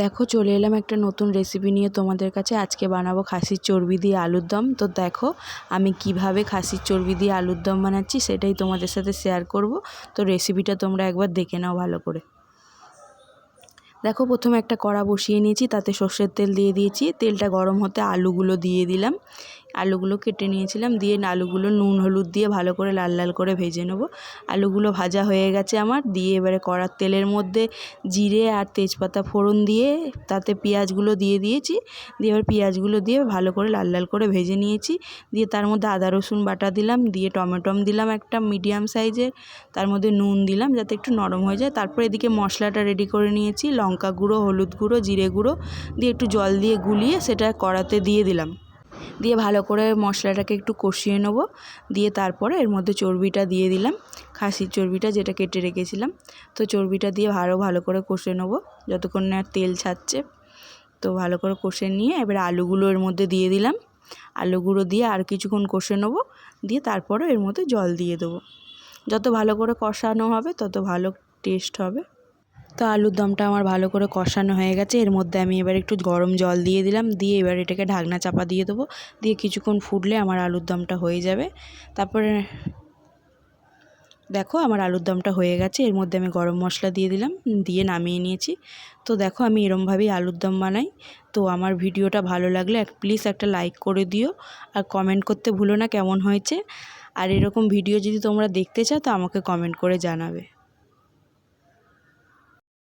দেখো চলে এলাম একটা নতুন রেসিপি নিয়ে তোমাদের কাছে। আজকে বানাবো খাসির চর্বি দিয়ে আলুর দম। তো দেখো আমি কিভাবে খাসির চর্বি দিয়ে আলুর দম বানাচ্ছি সেটাই তোমাদের সাথে শেয়ার করব। তো রেসিপিটা তোমরা একবার দেখে নাও ভালো করে। দেখো প্রথমে একটা কড়া বসিয়ে নিয়েছি, তাতে সর্ষের তেল দিয়ে দিয়েছি। তেলটা গরম হতে আলুগুলো দিয়ে দিলাম। আলুগুলো কেটে নিয়েছিলাম, দিয়ে আলুগুলো নুন হলুদ দিয়ে ভালো করে লাল লাল করে ভেজে নেব। আলুগুলো ভাজা হয়ে গেছে আমার। দিয়ে এবারে কড়ার তেলের মধ্যে জিরে আর তেজপাতা ফোড়ন দিয়ে তাতে পেঁয়াজগুলো দিয়ে দিয়েছি। দিয়ে এবার পেঁয়াজগুলো দিয়ে ভালো করে লাল লাল করে ভেজে নিয়েছি। দিয়ে তার মধ্যে আদা রসুন বাটা দিলাম, দিয়ে টমেটম দিলাম একটা মিডিয়াম সাইজের, তার মধ্যে নুন দিলাম যাতে একটু নরম হয়ে যায়। তারপর এদিকে মশলাটা রেডি করে নিয়েছি, লঙ্কা গুঁড়ো, হলুদ গুঁড়ো, জিরে গুঁড়ো দিয়ে একটু জল দিয়ে গুলিয়ে সেটা কড়াতে দিয়ে দিলাম। দিয়ে ভালো করে মশলাটাকে একটু কষিয়ে নেব। দিয়ে তারপরে এর মধ্যে চর্বিটা দিয়ে দিলাম, খাসির চর্বিটা যেটা কেটে রেখেছিলাম। তো চর্বিটা দিয়ে ভালো করে কষে নেব যতক্ষণ না তেল ছাড়ছে। তো ভালো করে কষে নিয়ে এবারে আলুগুলো এর মধ্যে দিয়ে দিলাম। আলুগুলো দিয়ে আর কিছুক্ষণ কষে নেব। দিয়ে তারপরে এর মধ্যে জল দিয়ে দেবো। যত ভালো করে কষানো হবে তত ভালো টেস্ট হবে। তো আলুর দমটা আমার ভালো করে কষানো হয়ে গেছে। এর মধ্যে আমি এবার একটু গরম জল দিয়ে দিলাম। দিয়ে এবার এটাকে ঢাকনা চাপা দিয়ে দেবো। দিয়ে কিছুক্ষণ ফুটলে আমার আলুর দমটা হয়ে যাবে। তারপরে দেখো আমার আলুর দমটা হয়ে গেছে। এর মধ্যে আমি গরম মশলা দিয়ে দিলাম, দিয়ে নামিয়ে নিয়েছি। তো দেখো আমি এরমভাবেই আলুর দম বানাই। তো আমার ভিডিওটা ভালো লাগলে প্লিজ একটা লাইক করে দিও, আর কমেন্ট করতে ভুলো না কেমন হয়েছে। আর এরকম ভিডিও যদি তোমরা দেখতে চাও তো আমাকে কমেন্ট করে জানাবে।